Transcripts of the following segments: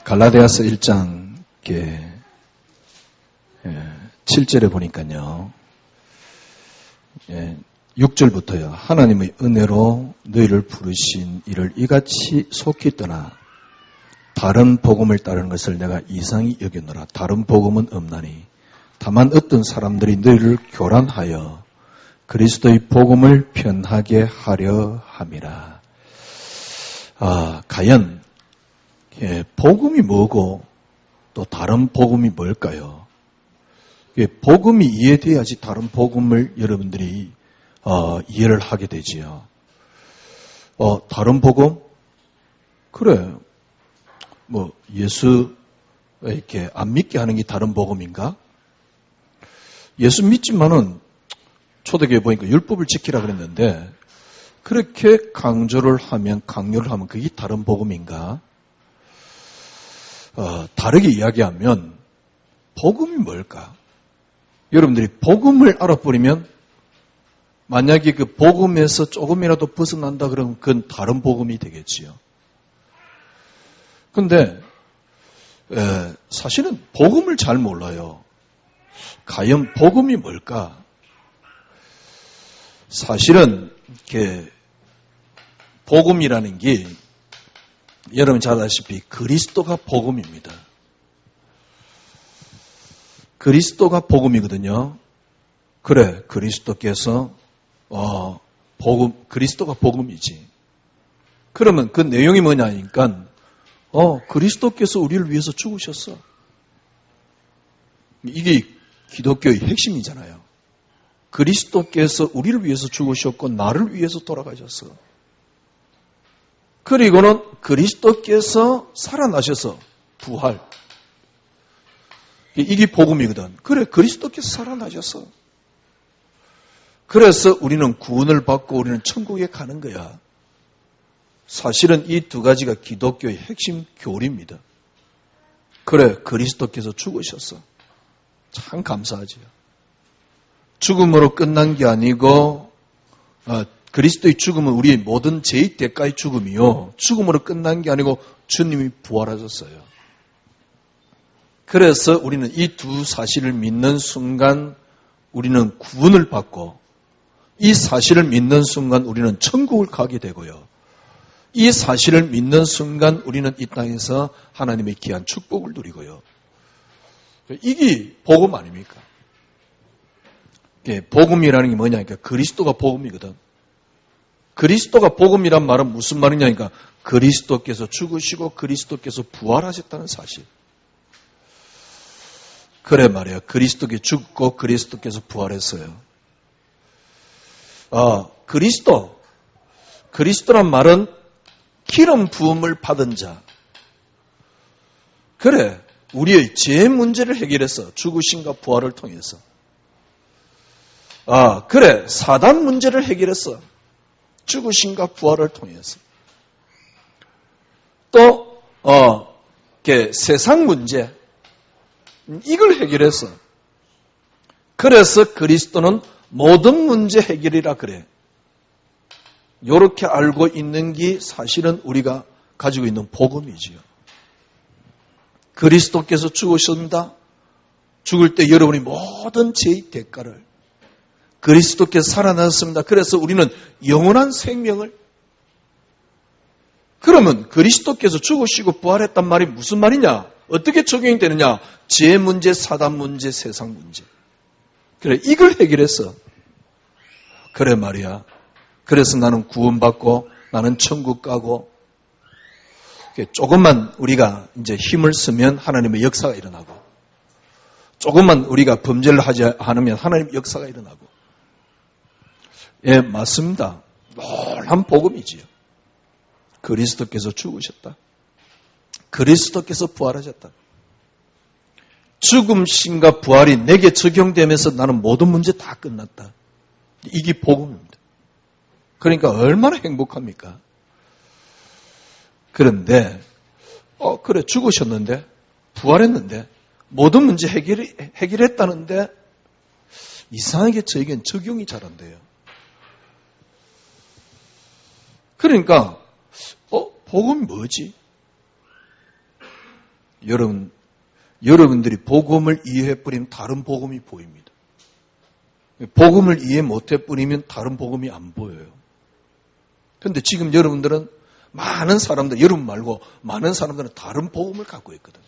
갈라디아서 1장 7절에 보니까요. 6절부터요. 하나님의 은혜로 너희를 부르신 이를 이같이 속히 떠나 다른 복음을 따르는 것을 내가 이상히 여기노라. 다른 복음은 없나니 다만 어떤 사람들이 너희를 교란하여 그리스도의 복음을 편하게 하려 함이라. 과연 복음이 뭐고 또 다른 복음이 뭘까요? 복음이 이해돼야지 다른 복음을 여러분들이 이해를 하게 되지요. 다른 복음? 그래. 예수 이렇게 안 믿게 하는 게 다른 복음인가? 예수 믿지만은 초대교회 보니까 율법을 지키라 그랬는데 그렇게 강요를 하면 그게 다른 복음인가? 다르게 이야기하면 복음이 뭘까? 여러분들이 복음을 알아버리면 만약에 그 복음에서 조금이라도 벗어난다 그러면 그건 다른 복음이 되겠지요. 근데 사실은 복음을 잘 몰라요. 과연 복음이 뭘까? 사실은 이렇게 복음이라는 게 여러분 잘 아시다시피 그리스도가 복음입니다. 그리스도가 복음이거든요. 그래, 그리스도께서 그리스도가 복음이지. 그러면 그 내용이 뭐냐니까 그리스도께서 우리를 위해서 죽으셨어. 이게 기독교의 핵심이잖아요. 그리스도께서 우리를 위해서 죽으셨고 나를 위해서 돌아가셨어. 그리고는 그리스도께서 살아나셔서 부활. 이게 복음이거든. 그래, 그리스도께서 살아나셨어. 그래서 우리는 구원을 받고 우리는 천국에 가는 거야. 사실은 이 두 가지가 기독교의 핵심 교리입니다. 그래, 그리스도께서 죽으셨어. 참 감사하지요. 죽음으로 끝난 게 아니고 그리스도의 죽음은 우리의 모든 죄의 대가의 죽음이요. 죽음으로 끝난 게 아니고 주님이 부활하셨어요. 그래서 우리는 이 두 사실을 믿는 순간 우리는 구원을 받고 이 사실을 믿는 순간 우리는 천국을 가게 되고요. 이 사실을 믿는 순간 우리는 이 땅에서 하나님의 귀한 축복을 누리고요. 이게 복음 아닙니까? 복음이라는 게 뭐냐니까 그리스도가 복음이거든. 그리스도가 복음이란 말은 무슨 말이냐니까 그리스도께서 죽으시고 그리스도께서 부활하셨다는 사실. 그래 말이에요. 그리스도께 죽고 그리스도께서 부활했어요. 그리스도란 말은 기름 부음을 받은 자. 그래, 우리의 죄 문제를 해결했어. 죽으심과 부활을 통해서. 그래, 사단 문제를 해결했어. 죽으심과 부활을 통해서. 또 세상 문제 이걸 해결했어. 그래서 그리스도는 모든 문제 해결이라 그래. 이렇게 알고 있는 게 사실은 우리가 가지고 있는 복음이지요. 그리스도께서 죽으신다. 죽을 때 여러분이 모든 죄의 대가를 그리스도께서 살아났습니다. 그래서 우리는 영원한 생명을 그러면 그리스도께서 죽으시고 부활했단 말이 무슨 말이냐? 어떻게 적용이 되느냐? 죄 문제, 사단 문제, 세상 문제. 그래, 이걸 해결했어. 그래 말이야. 그래서 나는 구원받고 나는 천국 가고 조금만 우리가 이제 힘을 쓰면 하나님의 역사가 일어나고 조금만 우리가 범죄를 하지 않으면 하나님의 역사가 일어나고 예, 맞습니다. 놀라운 복음이지요. 그리스도께서 죽으셨다. 그리스도께서 부활하셨다. 죽음심과 부활이 내게 적용되면서 나는 모든 문제 다 끝났다. 이게 복음입니다. 그러니까 얼마나 행복합니까? 그런데 그래 죽으셨는데 부활했는데 모든 문제 해결했다는데 이상하게 저에겐 적용이 잘 안 돼요. 그러니까 복음이 뭐지? 여러분들이 복음을 이해해버리면 다른 복음이 보입니다. 복음을 이해 못해버리면 다른 복음이 안 보여요. 그런데 지금 여러분들은 많은 사람들, 여러분 말고 많은 사람들은 다른 복음을 갖고 있거든요.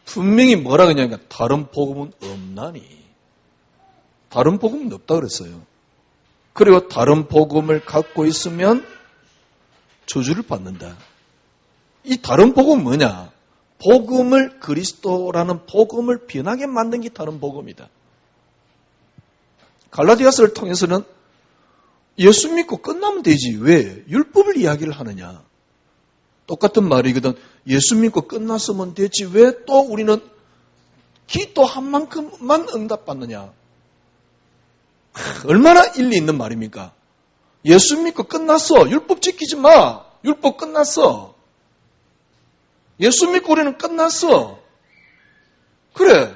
분명히 뭐라 그러냐니까 다른 복음은 없나니. 다른 복음은 없다 그랬어요. 그리고 다른 복음을 갖고 있으면 저주를 받는다. 이 다른 복음은 뭐냐? 복음을 그리스도라는 복음을 변하게 만든 게 다른 복음이다. 갈라디아서를 통해서는 예수 믿고 끝나면 되지. 왜? 율법을 이야기를 하느냐. 똑같은 말이거든. 예수 믿고 끝났으면 되지. 왜 또 우리는 기도한 만큼만 응답받느냐. 얼마나 일리 있는 말입니까? 예수 믿고 끝났어. 율법 지키지 마. 율법 끝났어. 예수 믿고 우리는 끝났어. 그래.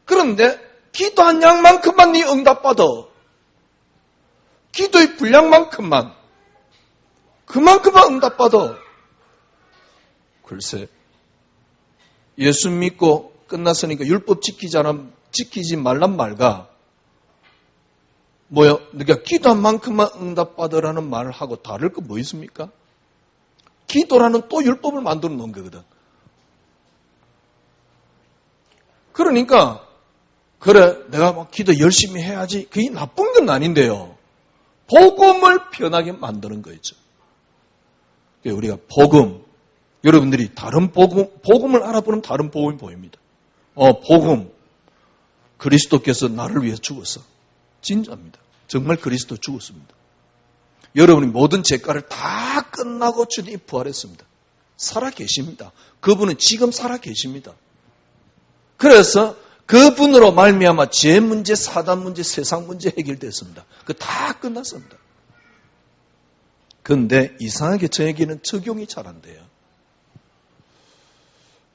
그런데 기도한 양만큼만 네 응답받아. 기도의 분량만큼만. 그만큼만 응답받아. 글쎄. 예수 믿고 끝났으니까 율법 지키지 말란 말과 뭐요? 그러니까 기도한 만큼만 응답받으라는 말을 하고 다를 거 뭐 있습니까? 기도라는 또 율법을 만들어 놓은 거거든. 그러니까 그래 내가 막 기도 열심히 해야지 그게 나쁜 건 아닌데요. 복음을 변하게 만드는 거죠. 우리가 복음 여러분들이 다른 복음을 알아보는 다른 복음이 보입니다. 복음 그리스도께서 나를 위해 죽었어. 진짜입니다. 정말 그리스도 죽었습니다. 여러분이 모든 죄가를 다 끝나고 주님이 부활했습니다. 살아 계십니다. 그분은 지금 살아 계십니다. 그래서 그분으로 말미암아 죄 문제, 사단 문제, 세상 문제 해결됐습니다. 그 다 끝났습니다. 그런데 이상하게 저에게는 적용이 잘 안 돼요.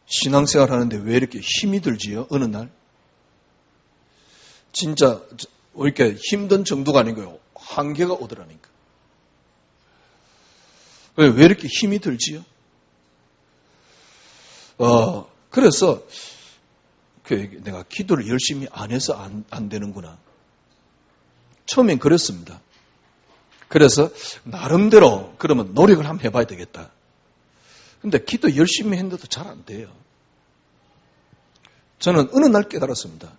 신앙생활 하는데 왜 이렇게 힘이 들지요? 어느 날 진짜 이렇게 힘든 정도가 아니고요. 한계가 오더라니까. 왜 이렇게 힘이 들지요? 그래서 내가 기도를 열심히 안 해서 안 되는구나. 처음엔 그랬습니다. 그래서 나름대로 그러면 노력을 한번 해봐야 되겠다. 근데 기도 열심히 했는데도 잘 안 돼요. 저는 어느 날 깨달았습니다.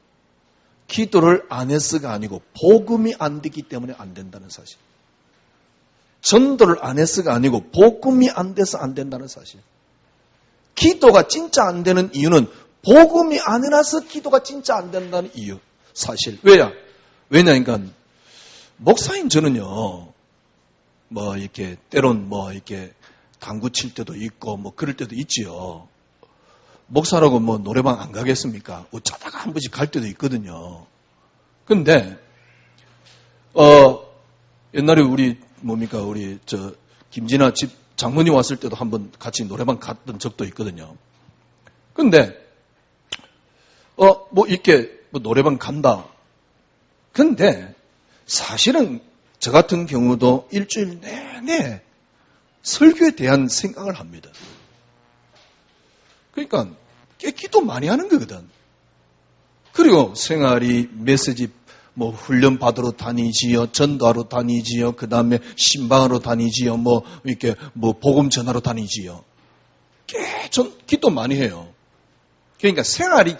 기도를 안 해서가 아니고 복음이 안 되기 때문에 안 된다는 사실. 전도를 안 해서가 아니고 복음이 안 돼서 안 된다는 사실. 기도가 진짜 안 되는 이유는 복음이 안 해놔서 기도가 진짜 안 된다는 이유. 사실. 왜냐니까 목사인 저는요. 이렇게 때론 이렇게 당구 칠 때도 있고 그럴 때도 있지요. 목사라고 노래방 안 가겠습니까? 어쩌다가 한 번씩 갈 때도 있거든요. 근데 옛날에 우리 김진아 집 장모님 왔을 때도 한번 같이 노래방 갔던 적도 있거든요. 근데 이렇게 노래방 간다. 근데 사실은 저 같은 경우도 일주일 내내 설교에 대한 생각을 합니다. 그러니까 꽤 기도 많이 하는 거거든. 그리고 생활이 메시지 훈련 받으러 다니지요, 전도하러 다니지요, 그 다음에 신방하러 다니지요, 이렇게 복음 전하러 다니지요. 꽤 기도 많이 해요. 그러니까 생활이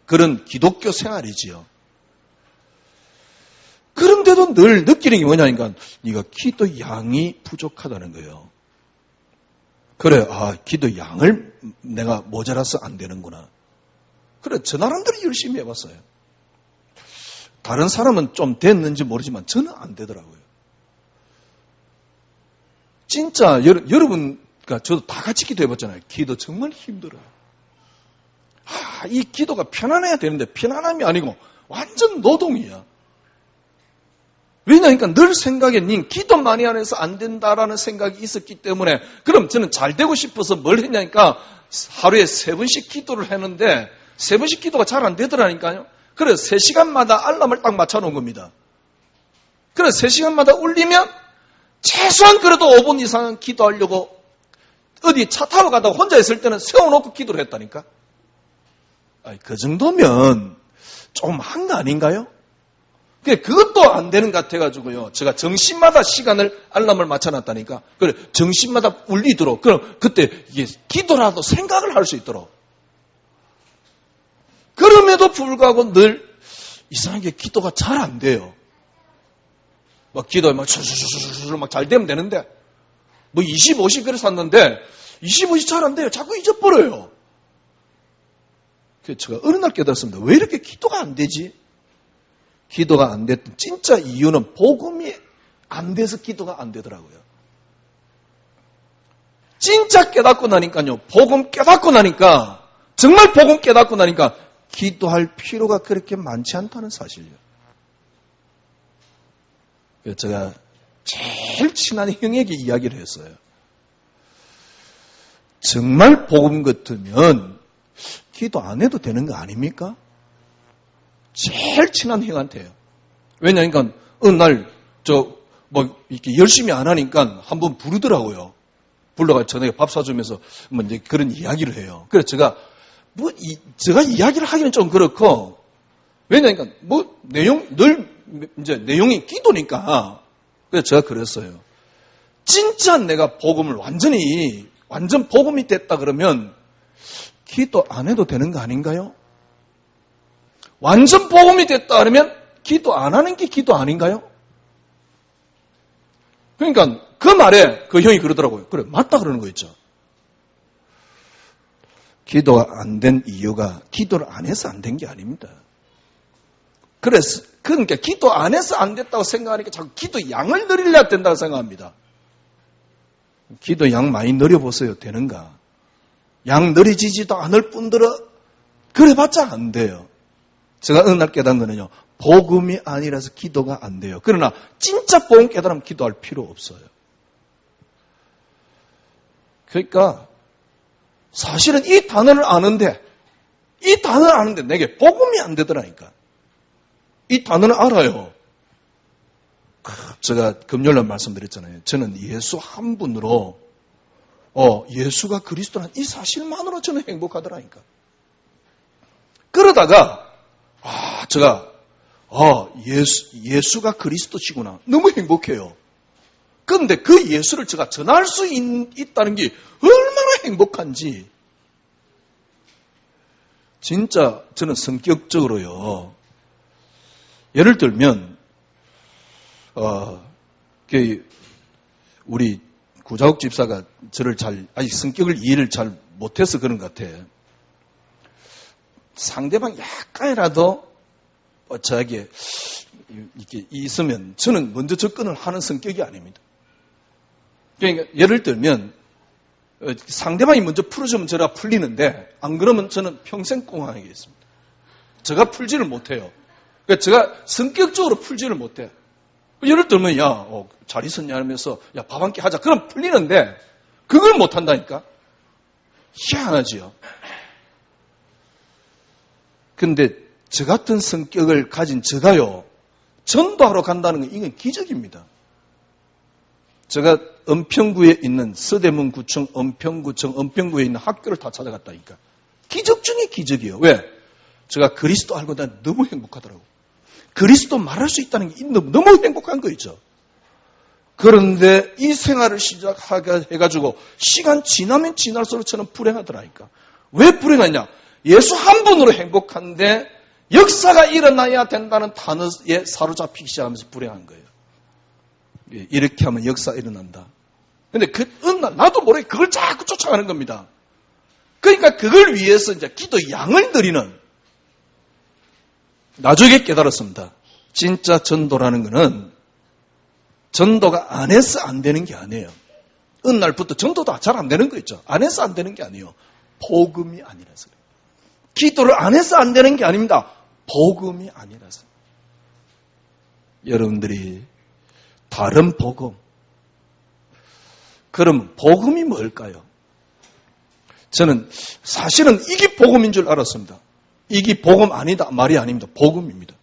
그런 기독교 생활이지요. 그런데도 늘 느끼는 게 뭐냐니까 네가 기도 양이 부족하다는 거예요. 그래, 기도 양을 내가 모자라서 안 되는구나. 그래, 저 나름대로 열심히 해봤어요. 다른 사람은 좀 됐는지 모르지만 저는 안 되더라고요. 진짜 여러분과 저도 다 같이 기도해봤잖아요. 기도 정말 힘들어요. 이 기도가 편안해야 되는데 편안함이 아니고 완전 노동이야. 왜냐니까 늘 생각에 기도 많이 안 해서 안 된다라는 생각이 있었기 때문에 그럼 저는 잘 되고 싶어서 뭘 했냐니까 하루에 3번씩 기도를 했는데 3번씩 기도가 잘 안 되더라니까요. 그래서 3시간마다 알람을 딱 맞춰놓은 겁니다. 그래서 3시간마다 울리면 최소한 그래도 5분 이상은 기도하려고 어디 차 타고 가다가 혼자 있을 때는 세워놓고 기도를 했다니까. 그 정도면 좀 한 거 아닌가요? 그것도 안 되는 것 같아가지고요. 제가 정신마다 시간을 알람을 맞춰놨다니까. 그래, 정신마다 울리도록. 그럼 그때 이게 기도라도 생각을 할 수 있도록. 그럼에도 불구하고 늘 이상하게 기도가 잘 안 돼요. 막 기도에 막 잘 되면 되는데, 뭐 20, 50 그래서 샀는데, 20, 50 잘 안 돼요. 자꾸 잊어버려요. 그래서 제가 어느 날 깨달았습니다. 왜 이렇게 기도가 안 되지? 기도가 안 됐던 진짜 이유는 복음이 안 돼서 기도가 안 되더라고요. 진짜 깨닫고 나니까요. 복음 깨닫고 나니까, 정말 복음 깨닫고 나니까 기도할 필요가 그렇게 많지 않다는 사실이에요. 그래서 제가 제일 친한 형에게 이야기를 했어요. 정말 복음 같으면 기도 안 해도 되는 거 아닙니까? 제일 친한 형한테요. 왜냐니까 어느 날 이렇게 열심히 안 하니까 한번 부르더라고요. 불러가 저녁에 밥 사주면서 이제 그런 이야기를 해요. 그래서 제가 제가 이야기를 하기는 좀 그렇고, 왜냐니까 내용이 기도니까. 그래서 제가 그랬어요. 진짜 내가 복음을 완전 복음이 됐다 그러면 기도 안 해도 되는 거 아닌가요? 완전 복음이 됐다 그러면 기도 안 하는 게 기도 아닌가요? 그러니까 그 말에 그 형이 그러더라고요. 그래, 맞다 그러는 거 있죠. 기도가 안 된 이유가 기도를 안 해서 안 된 게 아닙니다. 그러니까 기도 안 해서 안 됐다고 생각하니까 자꾸 기도 양을 늘려야 된다고 생각합니다. 기도 양 많이 늘려보세요. 되는가? 양 늘어지지도 않을 뿐더러 그래봤자 안 돼요. 제가 어느 날 깨달은 거는요. 복음이 아니라서 기도가 안 돼요. 그러나 진짜 복음 깨달으면 기도할 필요 없어요. 그러니까 사실은 이 단어를 아는데 내게 복음이 안 되더라니까. 이 단어는 알아요. 제가 금요일날 말씀드렸잖아요. 저는 예수 한 분으로 예수가 그리스도라는 이 사실만으로 저는 행복하더라니까. 그러다가 제가 예수가 그리스도시구나. 너무 행복해요. 그런데 그 예수를 제가 전할 수 있다는 게 얼마나 행복한지. 진짜 저는 성격적으로요. 예를 들면 우리 구자욱 집사가 저를 아직 성격을 이해를 잘 못해서 그런 것 같아요. 상대방 약간이라도 저에게 이렇게 있으면 저는 먼저 접근을 하는 성격이 아닙니다. 그러니까 예를 들면 상대방이 먼저 풀어주면 제가 풀리는데 안 그러면 저는 평생 꽁하겠습니다. 제가 풀지를 못해요. 그러니까 제가 성격적으로 풀지를 못해요. 예를 들면 잘 있었냐 하면서 밥 한 끼 하자. 그럼 풀리는데 그걸 못한다니까. 희한하지요. 근데 저 같은 성격을 가진 제가요, 전도하러 간다는 건 이건 기적입니다. 제가 은평구에 있는 서대문구청 은평구에 있는 학교를 다 찾아갔다니까. 기적 중에 기적이에요. 왜? 제가 그리스도 알고 난 너무 행복하더라고요. 그리스도 말할 수 있다는 게 너무 행복한 거 있죠. 그런데 이 생활을 시작하게 해가지고 시간 지나면 지날수록 저는 불행하더라니까. 왜 불행하냐? 예수 한 분으로 행복한데 역사가 일어나야 된다는 단어에 사로잡히기 시작하면서 불행한 거예요. 이렇게 하면 역사가 일어난다. 근데 나도 모르게 그걸 자꾸 쫓아가는 겁니다. 그러니까 그걸 위해서 이제 기도 양을 드리는, 나중에 깨달았습니다. 진짜 전도라는 거는 전도가 안 해서 안 되는 게 아니에요. 어느 날부터 전도도 잘 안 되는 거 있죠. 안 해서 안 되는 게 아니에요. 복음이 아니라서. 기도를 안 해서 안 되는 게 아닙니다. 복음이 아니라서. 여러분들이 다른 복음, 그럼 복음이 뭘까요? 저는 사실은 이게 복음인 줄 알았습니다. 이게 복음 아니다 말이 아닙니다. 복음입니다.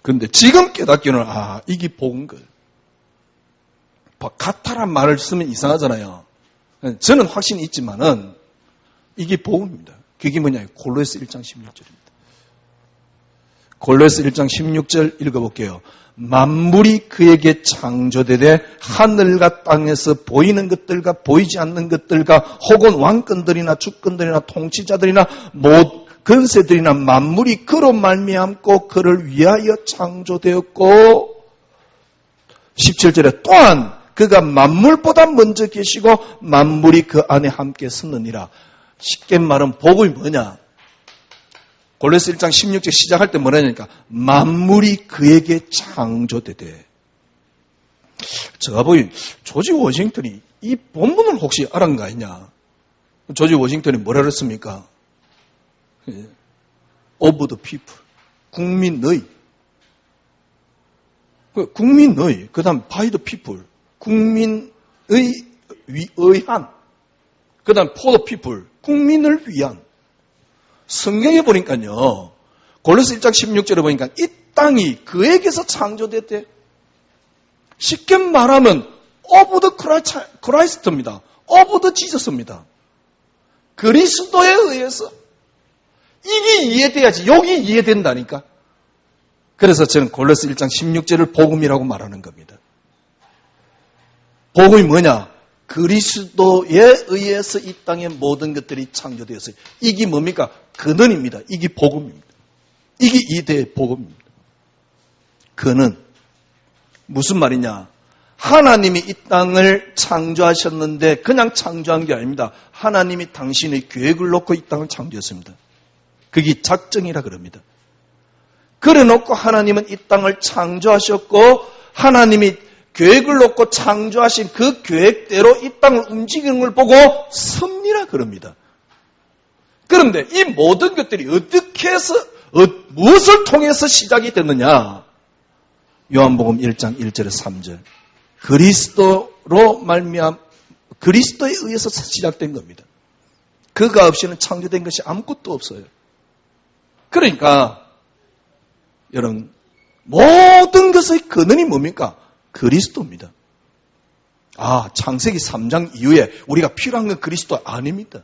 그런데 지금 깨닫기는 이게 복음 거예요. 같다란 말을 쓰면 이상하잖아요. 저는 확신이 있지만은 이게 복음입니다. 그게 뭐냐? 골로새 1장 16절입니다. 골로새 1장 16절 읽어볼게요. 만물이 그에게 창조되되 하늘과 땅에서 보이는 것들과 보이지 않는 것들과 혹은 왕권들이나 주권들이나 통치자들이나 근세들이나 만물이 그로 말미암고 그를 위하여 창조되었고 17절에 또한 그가 만물보다 먼저 계시고 만물이 그 안에 함께 서느니라. 쉽게 말하면 복음이 뭐냐? 골로새 1장 16절 시작할 때 뭐라니까? 만물이 그에게 창조되되. 제가 보기엔 조지 워싱턴이 이 본문을 혹시 알은 거 아니냐? 조지 워싱턴이 뭐라 그랬습니까? Of the people. 국민의. 국민의. 그 다음 by the people. 국민의 의한. 그 다음 for the people. 국민을 위한. 성경에 보니까요. 골로새 1장 16절에 보니까 이 땅이 그에게서 창조됐대. 쉽게 말하면 of the Christ입니다. of the Jesus입니다. 그리스도에 의해서. 이게 이해돼야지. 여기 이해된다니까. 그래서 저는 골로새 1장 16절을 복음이라고 말하는 겁니다. 복음이 뭐냐? 그리스도에 의해서 이 땅의 모든 것들이 창조되었어요. 이게 뭡니까? 근원입니다. 이게 복음입니다. 이게 이대의 복음입니다. 근원. 무슨 말이냐? 하나님이 이 땅을 창조하셨는데 그냥 창조한 게 아닙니다. 하나님이 당신의 계획을 놓고 이 땅을 창조했습니다. 그게 작정이라 그럽니다. 그래 놓고 하나님은 이 땅을 창조하셨고 하나님이 계획을 놓고 창조하신 그 계획대로 이 땅을 움직이는 걸 보고 섭리라 그럽니다. 그런데 이 모든 것들이 어떻게 해서 무엇을 통해서 시작이 됐느냐? 요한복음 1장 1절에 3절. 그리스도에 의해서 시작된 겁니다. 그가 없이는 창조된 것이 아무것도 없어요. 그러니까 여러분 모든 것의 근원이 뭡니까? 그리스도입니다. 창세기 3장 이후에 우리가 필요한 건 그리스도 아닙니다.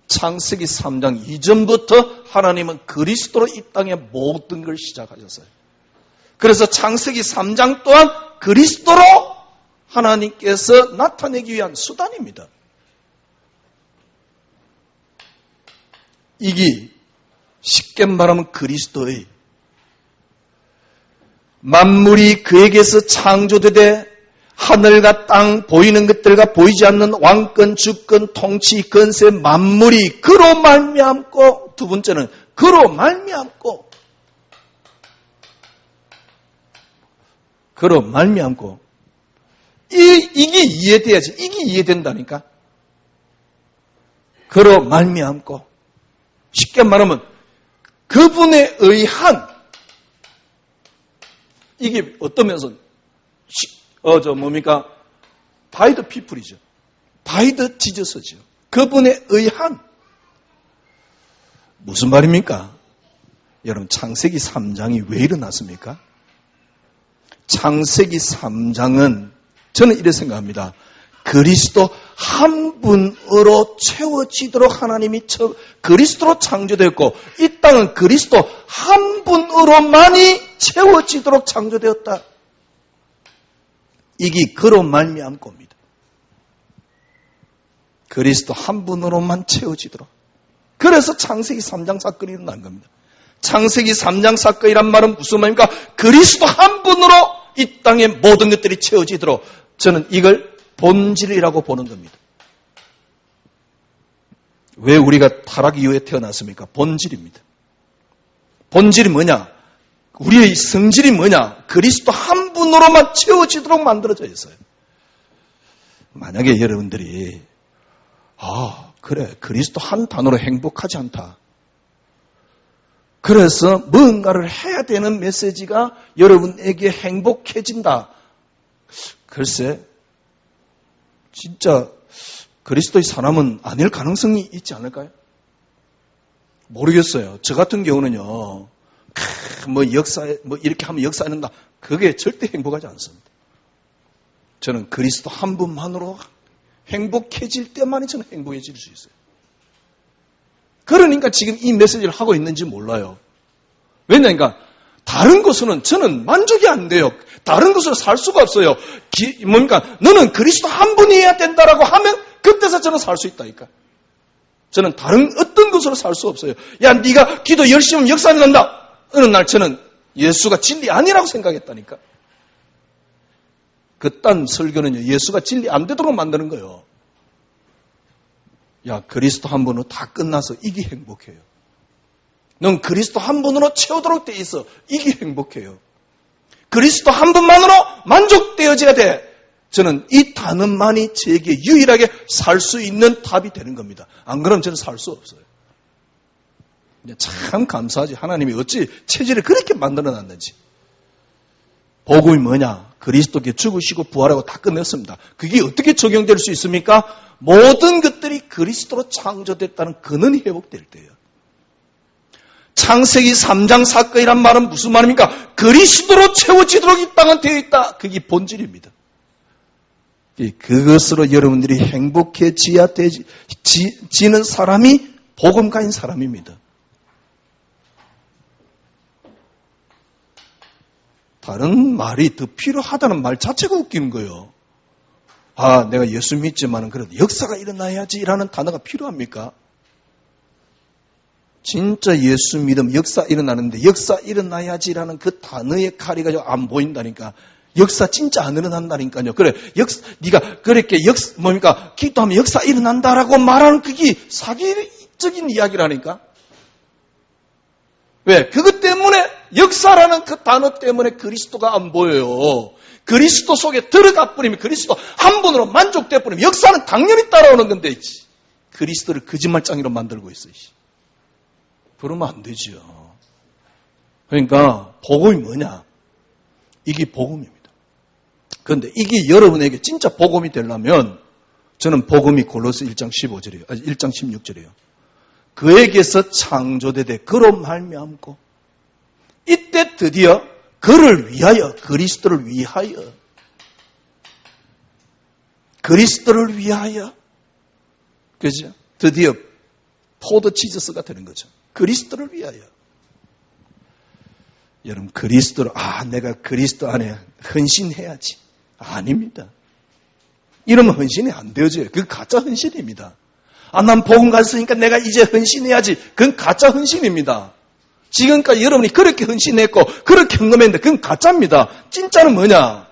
창세기 3장 이전부터 하나님은 그리스도로 이 땅의 모든 걸 시작하셨어요. 그래서 창세기 3장 또한 그리스도로 하나님께서 나타내기 위한 수단입니다. 이게 쉽게 말하면 그리스도의 만물이 그에게서 창조되되 하늘과 땅 보이는 것들과 보이지 않는 왕권, 주권, 통치, 권세 만물이 그로 말미암고 두 번째는 그로 말미암고 이게 이해돼야지. 이게 이해된다니까. 그로 말미암고 쉽게 말하면 그분에 의한 이게 어떤 면에서 by the people이죠. by the Jesus죠. 그분에 의한 무슨 말입니까? 여러분 창세기 3장이 왜 일어났습니까? 창세기 3장은 저는 이렇게 생각합니다. 그리스도 한 분으로 채워지도록 하나님이 그리스도로 창조되었고 이 땅은 그리스도 한 분으로만이 채워지도록 창조되었다. 이게 그로 말미암고입니다. 그리스도 한 분으로만 채워지도록. 그래서 창세기 3장 사건이 일어난 겁니다. 창세기 3장 사건이란 말은 무슨 말입니까? 그리스도 한 분으로 이 땅의 모든 것들이 채워지도록 저는 이걸 본질이라고 보는 겁니다. 왜 우리가 타락 이후에 태어났습니까? 본질입니다. 본질이 뭐냐? 우리의 성질이 뭐냐? 그리스도 한 분으로만 채워지도록 만들어져 있어요. 만약에 여러분들이 그래 그리스도 한 단어로 행복하지 않다. 그래서 뭔가를 해야 되는 메시지가 여러분에게 행복해진다. 글쎄 진짜 그리스도의 사람은 아닐 가능성이 있지 않을까요? 모르겠어요. 저 같은 경우는요. 역사에 이렇게 하면 역사한다. 그게 절대 행복하지 않습니다. 저는 그리스도 한 분만으로 행복해질 때만이 저는 행복해질 수 있어요. 그러니까 지금 이 메시지를 하고 있는지 몰라요. 왜냐니까 다른 것으로는 저는 만족이 안 돼요. 다른 것으로 살 수가 없어요. 너는 그리스도 한 분이어야 된다라고 하면 그때서 저는 살 수 있다니까. 저는 다른 어떤 것으로 살 수 없어요. 야, 네가 기도 열심히 하면 역사 일어난다. 어느 날 저는 예수가 진리 아니라고 생각했다니까. 그딴 설교는요, 예수가 진리 안 되도록 만드는 거예요. 야, 그리스도 한 분으로 다 끝나서 이게 행복해요. 넌 그리스도 한 분으로 채우도록 돼 있어. 이게 행복해요. 그리스도 한 분만으로 만족되어져야 돼. 저는 이 단어만이 제게 유일하게 살 수 있는 답이 되는 겁니다. 안 그러면 저는 살 수 없어요. 참 감사하지. 하나님이 어찌 체질을 그렇게 만들어놨는지. 복음이 뭐냐? 그리스도께 죽으시고 부활하고 다 끝냈습니다. 그게 어떻게 적용될 수 있습니까? 모든 것들이 그리스도로 창조됐다는 근원이 회복될 때예요. 창세기 3장 사건이란 말은 무슨 말입니까? 그리스도로 채워지도록 이 땅은 되어 있다. 그게 본질입니다. 그것으로 여러분들이 행복해지야 지는 사람이 복음가인 사람입니다. 다른 말이 더 필요하다는 말 자체가 웃기는 거예요. 아, 내가 예수 믿지만은 그래도 역사가 일어나야지라는 단어가 필요합니까? 진짜 예수 믿음 역사 일어나는데 역사 일어나야지라는 그 단어의 칼이 가지고 안 보인다니까. 역사 진짜 안 일어난다니까요. 그래, 네가 그렇게 뭡니까? 기도하면 역사 일어난다라고 말하는 그게 사기적인 이야기라니까. 왜? 그것 때문에 역사라는 그 단어 때문에 그리스도가 안 보여요. 그리스도 속에 들어가 버리면 그리스도 한 분으로 만족돼 버리면 역사는 당연히 따라오는 건데 그리스도를 거짓말장이로 만들고 있어요. 그러면 안 되죠. 그러니까 복음이 뭐냐? 이게 복음입니다. 그런데 이게 여러분에게 진짜 복음이 되려면 저는 복음이 골로새 1장 15절이에요. 1장 16절이에요. 그에게서 창조되되 그로 말미암고 이때 드디어 그를 위하여 그리스도를 위하여 그죠? 드디어 포도치즈스가 되는 거죠. 그리스도를 위하여. 여러분 그리스도를 내가 그리스도 안에 헌신해야지. 아닙니다. 이러면 헌신이 안 되어져요. 그건 가짜 헌신입니다. 난 복음 갔으니까 내가 이제 헌신해야지. 그건 가짜 헌신입니다. 지금까지 여러분이 그렇게 헌신했고 그렇게 헌금했는데 그건 가짜입니다. 진짜는 뭐냐?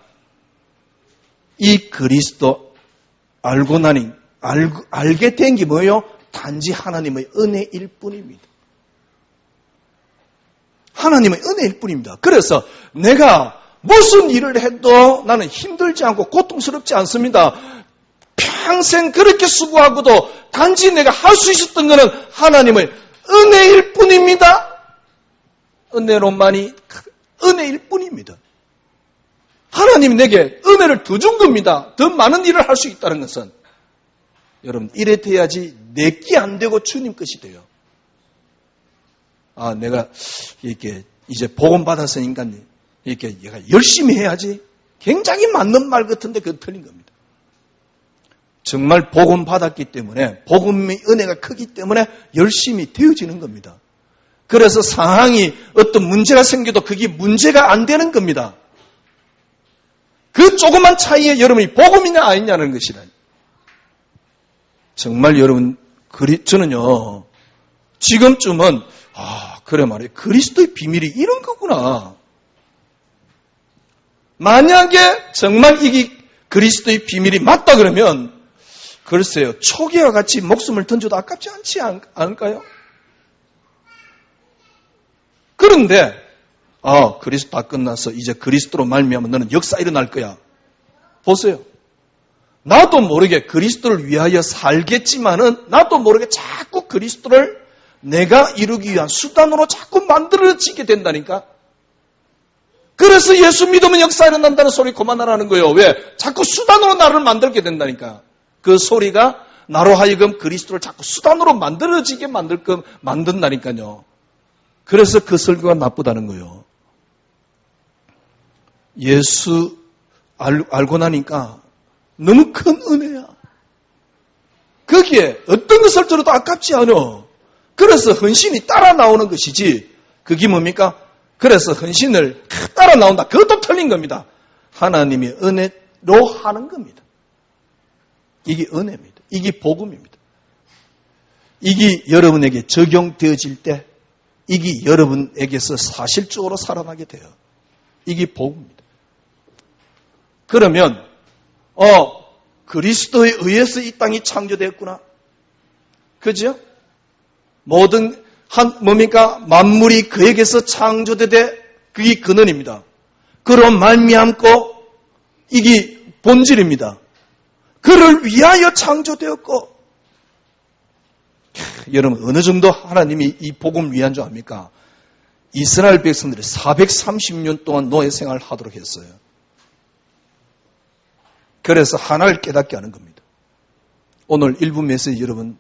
이 그리스도 알고 나니 알게 된 게 뭐예요? 단지 하나님의 은혜일 뿐입니다. 하나님의 은혜일 뿐입니다. 그래서 내가 무슨 일을 해도 나는 힘들지 않고 고통스럽지 않습니다. 평생 그렇게 수고하고도 단지 내가 할 수 있었던 것은 하나님의 은혜일 뿐입니다. 은혜일 뿐입니다. 하나님이 내게 은혜를 더 준 겁니다. 더 많은 일을 할 수 있다는 것은 여러분 이래 돼야지 내게 안 되고 주님 것이 돼요. 내가 이렇게 이제 복음 받았으니까 이렇게 내가 열심히 해야지. 굉장히 맞는 말 같은데 그건 틀린 겁니다. 정말 복음 받았기 때문에 복음의 은혜가 크기 때문에 열심히 되어지는 겁니다. 그래서 상황이 어떤 문제가 생겨도 그게 문제가 안 되는 겁니다. 그 조그만 차이에 여러분이 복음이냐 아니냐는 것이라. 정말 여러분 저는요 지금쯤은 그래 말이에요. 그리스도의 비밀이 이런 거구나. 만약에 정말 이게 그리스도의 비밀이 맞다 그러면 글쎄요. 초기와 같이 목숨을 던져도 아깝지 않지 않을까요? 그런데 그리스도 다 끝났어. 이제 그리스도로 말미암아 너는 역사 일어날 거야. 보세요. 나도 모르게 그리스도를 위하여 살겠지만은 나도 모르게 자꾸 그리스도를 내가 이루기 위한 수단으로 자꾸 만들어지게 된다니까. 그래서 예수 믿으면 역사 일어난다는 소리 그만하라는 거예요. 왜? 자꾸 수단으로 나를 만들게 된다니까. 그 소리가 나로 하여금 그리스도를 자꾸 수단으로 만들어지게 만든다니까요. 그래서 그 설교가 나쁘다는 거예요. 예수 알고 나니까 너무 큰 은혜야. 거기에 어떤 것을 들어도 아깝지 않아. 그래서 헌신이 따라 나오는 것이지. 그게 뭡니까? 그래서 헌신을 따라 나온다. 그것도 틀린 겁니다. 하나님이 은혜로 하는 겁니다. 이게 은혜입니다. 이게 복음입니다. 이게 여러분에게 적용되어질 때 이게 여러분에게서 사실적으로 살아나게 돼요. 이게 복음입니다. 그러면 그리스도에 의해서 이 땅이 창조되었구나. 그죠? 모든 뭡니까? 만물이 그에게서 창조되되 그게 근원입니다. 그로 말미암고 이게 본질입니다. 그를 위하여 창조되었고. 여러분 어느 정도 하나님이 이 복음을 위한 줄 압니까? 이스라엘 백성들이 430년 동안 노예 생활을 하도록 했어요. 그래서 하나를 깨닫게 하는 겁니다. 오늘 일부 메시지 여러분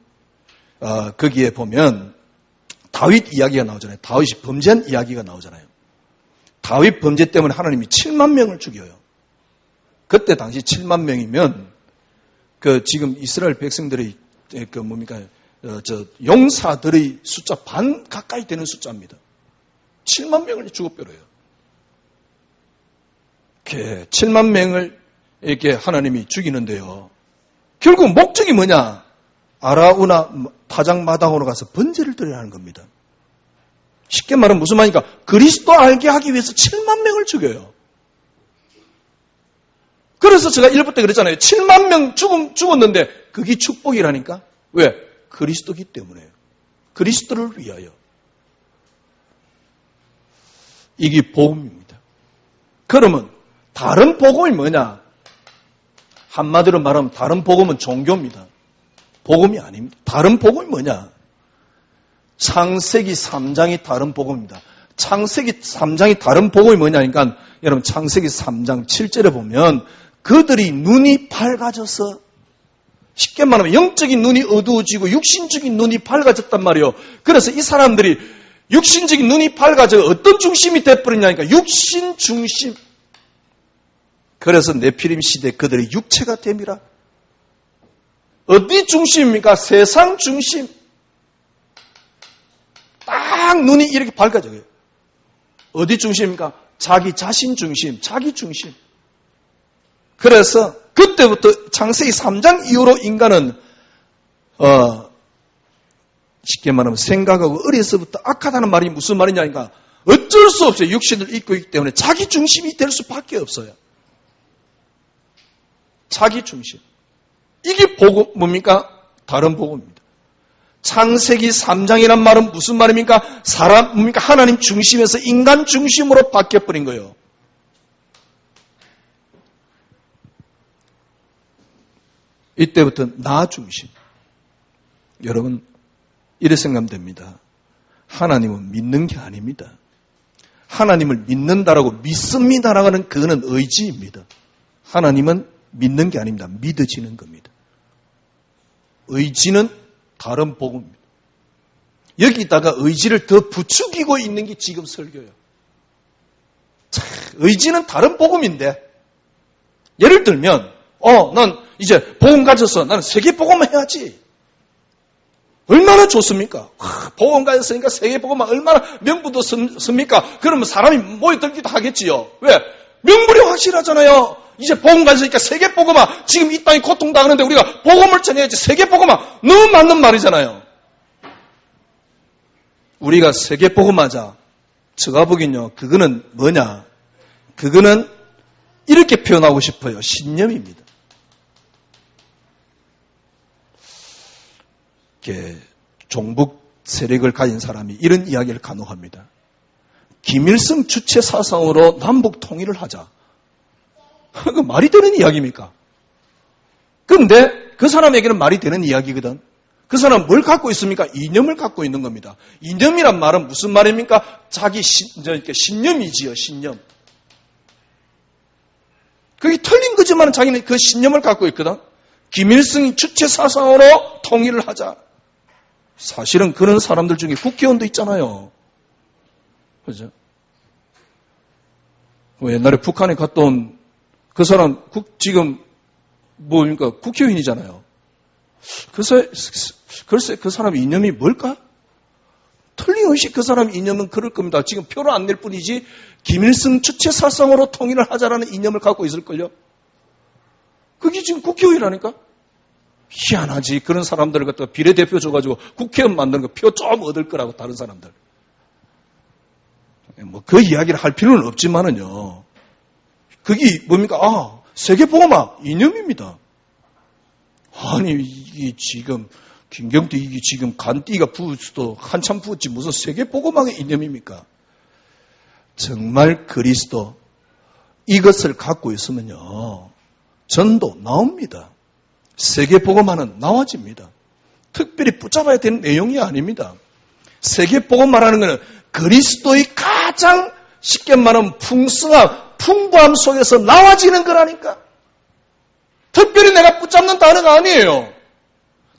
거기에 보면 다윗 이야기가 나오잖아요. 다윗이 범죄한 이야기가 나오잖아요. 다윗 범죄 때문에 하나님이 7만 명을 죽여요. 그때 당시 7만 명이면 지금 이스라엘 백성들의 용사들의 숫자 반 가까이 되는 숫자입니다. 7만 명을 죽어버려요. 7만 명을 이렇게 하나님이 죽이는데요. 결국 목적이 뭐냐? 아라우나 타작마당으로 가서 번제를 드리라는 겁니다. 쉽게 말하면 무슨 말입니까? 그리스도 알게 하기 위해서 7만 명을 죽여요. 그래서 제가 1부 때 그랬잖아요. 7만 명 죽었는데 그게 축복이라니까? 왜? 그리스도기 때문에요. 그리스도를 위하여. 이게 복음입니다. 그러면 다른 복음이 뭐냐? 한마디로 말하면 다른 복음은 종교입니다. 복음이 아닙니다. 다른 복음이 뭐냐? 창세기 3장이 다른 복음입니다. 창세기 3장이 다른 복음이 뭐냐니까 여러분 창세기 3장 7절에 보면 그들이 눈이 밝아져서 쉽게 말하면 영적인 눈이 어두워지고 육신적인 눈이 밝아졌단 말이에요. 그래서 이 사람들이 육신적인 눈이 밝아져 어떤 중심이 돼버리냐니까 육신 중심. 그래서 네피림 시대 그들의 육체가 됨이라. 어디 중심입니까? 세상 중심. 딱 눈이 이렇게 밝아져요. 어디 중심입니까? 자기 자신 중심, 자기 중심. 그래서 그때부터 창세기 3장 이후로 인간은 쉽게 말하면 생각하고 어려서부터 악하다는 말이 무슨 말이냐니까 어쩔 수 없어요. 육신을 입고 있기 때문에 자기 중심이 될 수밖에 없어요. 자기 중심. 이게 복음 뭡니까? 다른 복음입니다. 창세기 3장이란 말은 무슨 말입니까? 사람 뭡니까? 하나님 중심에서 인간 중심으로 바뀌어버린 거예요. 이때부터 나 중심. 여러분 이렇게 생각하면 됩니다. 하나님은 믿는 게 아닙니다. 하나님을 믿는다라고 믿습니다라고 하는 그거는 의지입니다. 하나님은 믿는 게 아닙니다. 믿어지는 겁니다. 의지는 다른 복음입니다. 여기다가 의지를 더 부추기고 있는 게 지금 설교예요. 의지는 다른 복음인데 예를 들면 난 이제 복음 가졌어. 나는 세계 복음만 해야지. 얼마나 좋습니까? 복음 가졌으니까 세계 복음만 얼마나 명분도 씁니까? 그러면 사람이 모여들기도 하겠지요. 왜? 명분이 확실하잖아요. 이제 복음 가졌으니까 세계 복음아 지금 이 땅이 고통당하는데 우리가 복음을 전해야지. 세계 복음아 너무 맞는 말이잖아요. 우리가 세계 복음하자. 제가 보기엔요. 그거는 뭐냐? 그거는 이렇게 표현하고 싶어요. 신념입니다. 종북 세력을 가진 사람이 이런 이야기를 간혹 합니다. 김일성 주체 사상으로 남북 통일을 하자. 그 말이 되는 이야기입니까? 그런데 그 사람에게는 말이 되는 이야기거든. 그 사람은 뭘 갖고 있습니까? 이념을 갖고 있는 겁니다. 이념이란 말은 무슨 말입니까? 자기 신념이지요, 신념. 그게 틀린 거지만 자기는 그 신념을 갖고 있거든. 김일성 주체 사상으로 통일을 하자. 사실은 그런 사람들 중에 국회의원도 있잖아요. 그죠? 옛날에 북한에 갔다 온 그 사람 지금 뭡니까? 국회의원이잖아요. 글쎄 그 사람 이념이 뭘까? 틀림없이 그 사람 이념은 그럴 겁니다. 지금 표를 안 낼 뿐이지 김일성 주체 사상으로 통일을 하자라는 이념을 갖고 있을걸요. 그게 지금 국회의원이라니까. 희한하지. 그런 사람들을 갖다가 비례대표 줘가지고 국회의원 만드는 거 표 좀 얻을 거라고 다른 사람들. 뭐 그 이야기를 할 필요는 없지만은요. 그게 뭡니까? 세계보고마 이념입니다. 아니 이게 지금 김경태 이게 지금 간띠가 부어도 한참 부었지 무슨 세계보고마의 이념입니까? 정말 그리스도 이것을 갖고 있으면요. 전도 나옵니다. 세계보고마는 나와집니다. 특별히 붙잡아야 되는 내용이 아닙니다. 세계보고마라는 것은 그리스도의 가장 쉽게 말하면 풍부함 속에서 나와지는 거라니까. 특별히 내가 붙잡는 단어가 아니에요.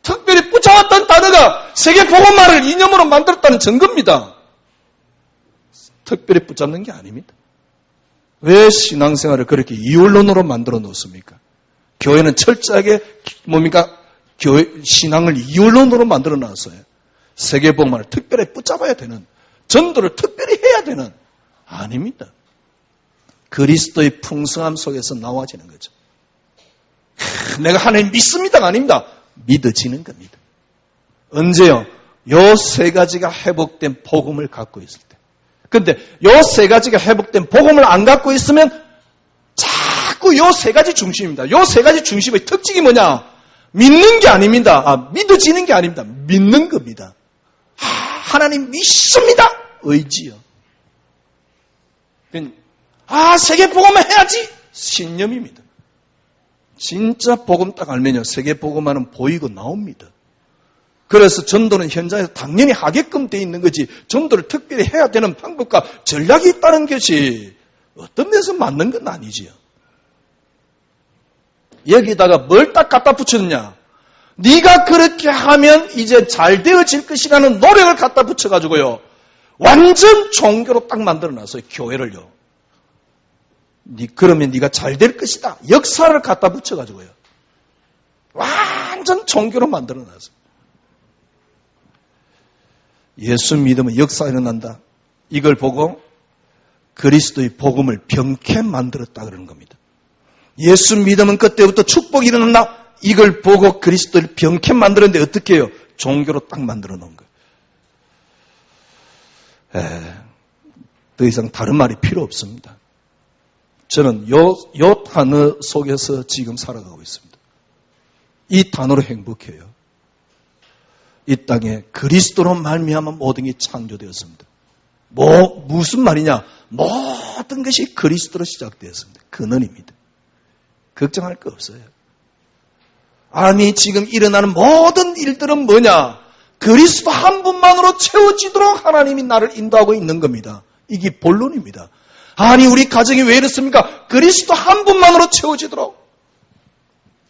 특별히 붙잡았던 단어가 세계보고마를 이념으로 만들었다는 증거입니다. 특별히 붙잡는 게 아닙니다. 왜 신앙생활을 그렇게 이원론으로 만들어 놓습니까? 교회는 철저하게 신앙을 이원론으로 만들어 놨어요. 세계보고마를 특별히 붙잡아야 되는, 전도를 특별히 해야 되는, 아닙니다. 그리스도의 풍성함 속에서 나와지는 거죠. 내가 하나님 믿습니다가 아닙니다. 믿어지는 겁니다. 언제요? 요 세 가지가 회복된 복음을 갖고 있을 때. 근데 요 세 가지가 회복된 복음을 안 갖고 있으면 자꾸 요 세 가지 중심입니다. 요 세 가지 중심의 특징이 뭐냐? 믿는 게 아닙니다. 믿어지는 게 아닙니다. 믿는 겁니다. 하나님 믿습니다. 의지요. 세계 복음을 해야지. 신념입니다. 진짜 복음 딱 알면요. 세계 복음화는 보이고 나옵니다. 그래서 전도는 현장에서 당연히 하게끔 돼 있는 거지. 전도를 특별히 해야 되는 방법과 전략이 있다는 것이 어떤 데서 맞는 건 아니지요. 여기다가 뭘 딱 갖다 붙였냐? 네가 그렇게 하면 이제 잘 되어질 것이라는 노력을 갖다 붙여가지고요. 완전 종교로 딱 만들어놨어요. 교회를요. 그러면 네가 잘 될 것이다. 역사를 갖다 붙여가지고요. 완전 종교로 만들어놨어요. 예수 믿으면 역사 일어난다. 이걸 보고 그리스도의 복음을 병케 만들었다 그러는 겁니다. 예수 믿으면 그때부터 축복이 일어난다. 이걸 보고 그리스도를 병케 만들었는데 어떻게 해요? 종교로 딱 만들어 놓은 거예요. 더 이상 다른 말이 필요 없습니다. 저는 요 단어 속에서 지금 살아가고 있습니다. 이 단어로 행복해요. 이 땅에 그리스도로 말미암아 모든 게 창조되었습니다. 무슨 말이냐? 모든 것이 그리스도로 시작되었습니다. 근원입니다. 걱정할 거 없어요. 아니 지금 일어나는 모든 일들은 뭐냐? 그리스도 한 분만으로 채워지도록 하나님이 나를 인도하고 있는 겁니다. 이게 본론입니다. 아니 우리 가정이 왜 이렇습니까? 그리스도 한 분만으로 채워지도록.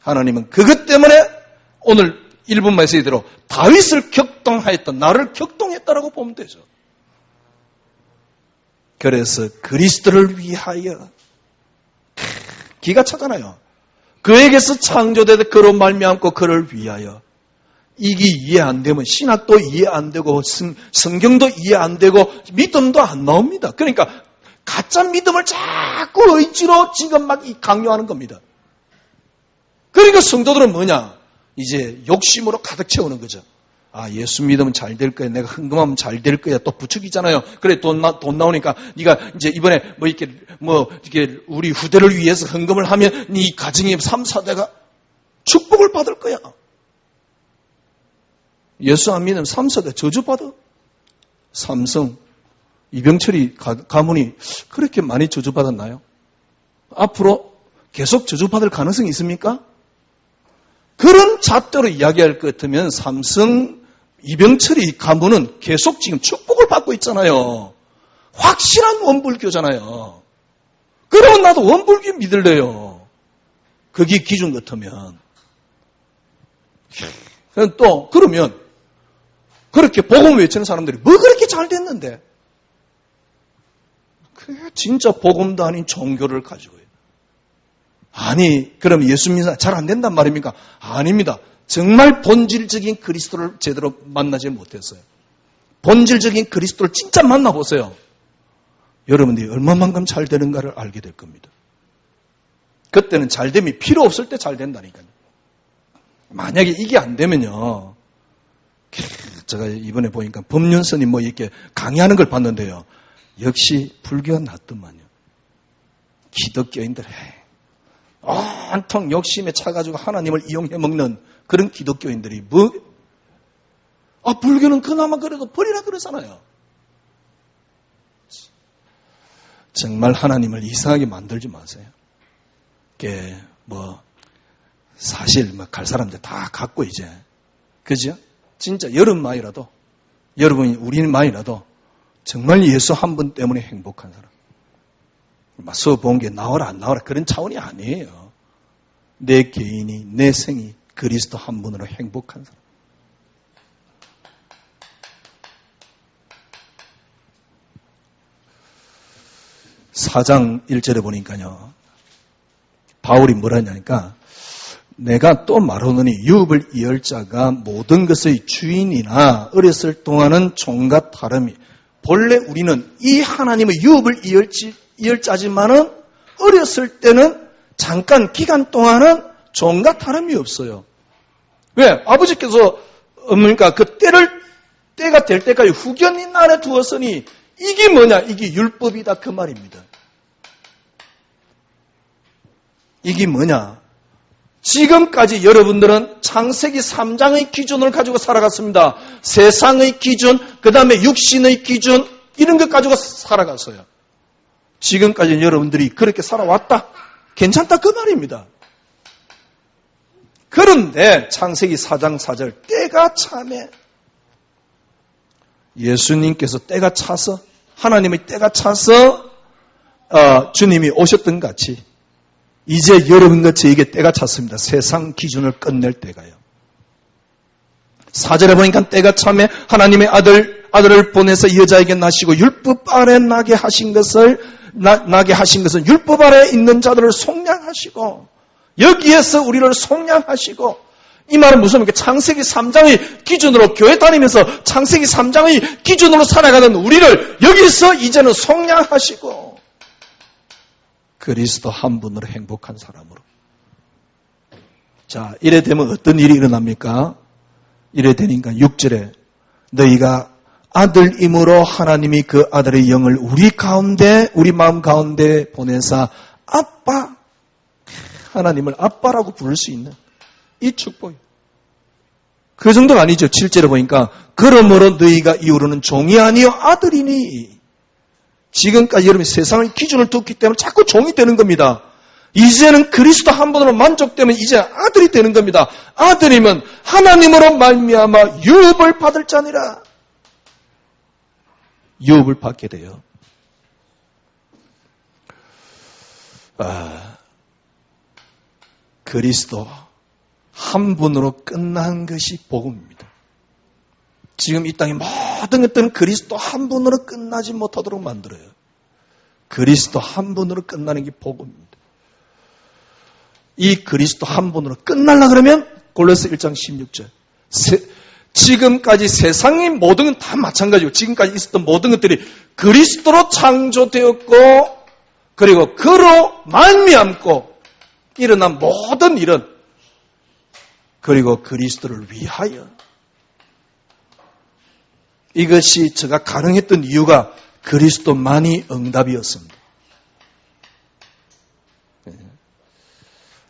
하나님은 그것 때문에 오늘 1분 메시지대로 다윗을 격동하였던 나를 격동했다라고 보면 되죠. 그래서 그리스도를 위하여 기가 차잖아요. 그에게서 창조되듯 그로 말미암고 그를 위하여. 이게 이해 안 되면 신학도 이해 안 되고 성경도 이해 안 되고 믿음도 안 나옵니다. 그러니까 가짜 믿음을 자꾸 의지로 지금 막 강요하는 겁니다. 그러니까 성도들은 뭐냐? 이제 욕심으로 가득 채우는 거죠. 예수 믿으면 잘 될 거야. 내가 헌금하면 잘 될 거야. 또 부축이잖아요. 그래 돈 나오니까 네가 이제 이번에 이렇게 우리 후대를 위해서 헌금을 하면 네 가정의 3, 4대가 축복을 받을 거야. 예수 안 믿으면 3, 4대 저주받아. 삼성 이병철이 가문이 그렇게 많이 저주받았나요? 앞으로 계속 저주받을 가능성이 있습니까? 그런 잣대로 이야기할 것 같으면 삼성 이병철이 가문은 계속 지금 축복을 받고 있잖아요. 확실한 원불교잖아요. 그러면 나도 원불교 믿을래요. 그게 기준 같으면. 그러면 그렇게 복음 외치는 사람들이 뭐 그렇게 잘 됐는데? 그게 진짜 복음도 아닌 종교를 가지고 해요. 아니, 그럼 예수 믿는 사람 잘 안 된단 말입니까? 아닙니다. 정말 본질적인 그리스도를 제대로 만나지 못했어요. 본질적인 그리스도를 진짜 만나보세요. 여러분들이 얼마만큼 잘 되는가를 알게 될 겁니다. 그때는 잘됨이 필요 없을 때 잘 된다니까요. 만약에 이게 안 되면요. 제가 이번에 보니까 법륜스님 뭐 이렇게 강의하는 걸 봤는데요. 역시 불교가 낫더만요. 기독교인들 온통 욕심에 차가지고 하나님을 이용해 먹는 그런 기독교인들이 불교는 그나마 그래도 버리라 그러잖아요. 정말 하나님을 이상하게 만들지 마세요. 사실 갈 사람들 다 갖고 이제 그죠? 진짜 여러분만이라도 우리만이라도 정말 예수 한 분 때문에 행복한 사람. 수업 본 게 나오라 안 나오라 그런 차원이 아니에요. 내 개인이 내 생이 그리스도 한 분으로 행복한 사람. 사장 1절에 보니까요. 바울이 뭐라 하냐니까 내가 또 말하노니 유업을 이을 자가 모든 것의 주인이나 어렸을 동안은 종과 다름이 본래 우리는 이 하나님의 유업을 이을 자지만은 어렸을 때는 잠깐 기간 동안은 종과 다름이 없어요. 왜? 아버지께서 그러니까 때가 될 때까지 후견인 안에 두었으니 이게 뭐냐? 이게 율법이다 그 말입니다. 이게 뭐냐? 지금까지 여러분들은 창세기 3장의 기준을 가지고 살아갔습니다. 세상의 기준, 그 다음에 육신의 기준 이런 것 가지고 살아갔어요. 지금까지 여러분들이 그렇게 살아왔다. 괜찮다 그 말입니다. 그런데 창세기 4장 4절 때가 차매 예수님께서 때가 차서 하나님의 때가 차서 주님이 오셨던 같이 이제 여러분과 저에게 때가 찼습니다. 세상 기준을 끝낼 때가요. 4절에 보니까 때가 차매 하나님의 아들을 보내서 여자에게 나시고 율법 아래 나게 하신 것은 율법 아래 있는 자들을 속량하시고 여기에서 우리를 속량하시고 이 말은 무슨 말입니까? 창세기 3장의 기준으로 교회 다니면서 창세기 3장의 기준으로 살아가는 우리를 여기서 이제는 속량하시고 그리스도 한 분으로 행복한 사람으로. 자, 이래 되면 어떤 일이 일어납니까? 이래 되니까 6절에 너희가 아들임으로 하나님이 그 아들의 영을 우리 마음 가운데 보내사 아빠, 하나님을 아빠라고 부를 수 있는 이 축복이에요. 그 정도가 아니죠. 7절에 보니까 그러므로 너희가 이후로는 종이 아니요 아들이니 지금까지 여러분이 세상의 기준을 뒀기 때문에 자꾸 종이 되는 겁니다. 이제는 그리스도 한 분으로 만족되면 이제 아들이 되는 겁니다. 아들이면 하나님으로 말미암아 유업을 받을 자니라. 유업을 받게 돼요. 그리스도 한 분으로 끝난 것이 복음입니다. 지금 이 땅의 모든 것들은 그리스도 한 분으로 끝나지 못하도록 만들어요. 그리스도 한 분으로 끝나는 게 복음입니다. 이 그리스도 한 분으로 끝날라 그러면 골로새 1장 16절 지금까지 세상의 모든 건 다 마찬가지고 지금까지 있었던 모든 것들이 그리스도로 창조되었고 그리고 그로 말미암고 일어난 모든 일은 그리고 그리스도를 위하여 이것이 제가 가능했던 이유가 그리스도만이 응답이었습니다.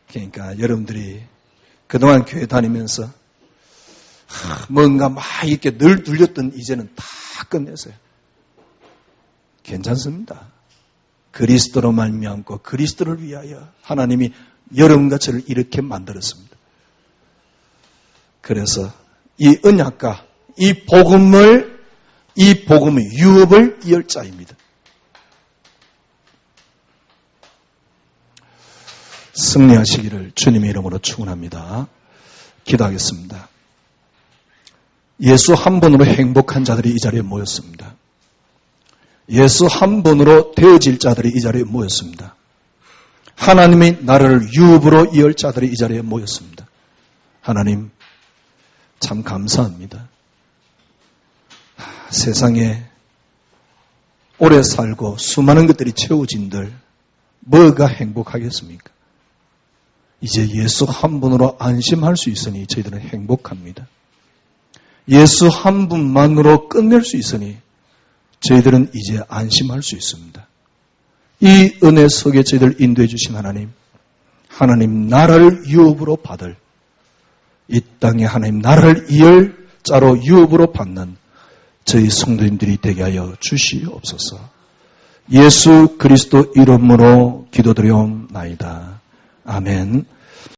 그러니까 여러분들이 그동안 교회 다니면서 뭔가 막 이렇게 늘 눌렸던 이제는 다 끝내세요. 괜찮습니다. 그리스도로 말미암고 그리스도를 위하여 하나님이 여러분과 저를 이렇게 만들었습니다. 그래서 이 언약과 이 복음의 유업을 이을 자입니다. 승리하시기를 주님의 이름으로 축원합니다. 기도하겠습니다. 예수 한 분으로 행복한 자들이 이 자리에 모였습니다. 예수 한 분으로 되어질 자들이 이 자리에 모였습니다. 하나님의 나라를 유업으로 이을 자들이 이 자리에 모였습니다. 하나님, 참 감사합니다. 세상에 오래 살고 수많은 것들이 채워진들 뭐가 행복하겠습니까? 이제 예수 한 분으로 안심할 수 있으니 저희들은 행복합니다. 예수 한 분만으로 끝낼 수 있으니 저희들은 이제 안심할 수 있습니다. 이 은혜 속에 저희들 인도해 주신 하나님 나라를 유업으로 받을, 이 땅에 하나님 나라를 이열자로 유업으로 받는 저희 성도님들이 되게 하여 주시옵소서. 예수 그리스도 이름으로 기도드리옵나이다. 아멘.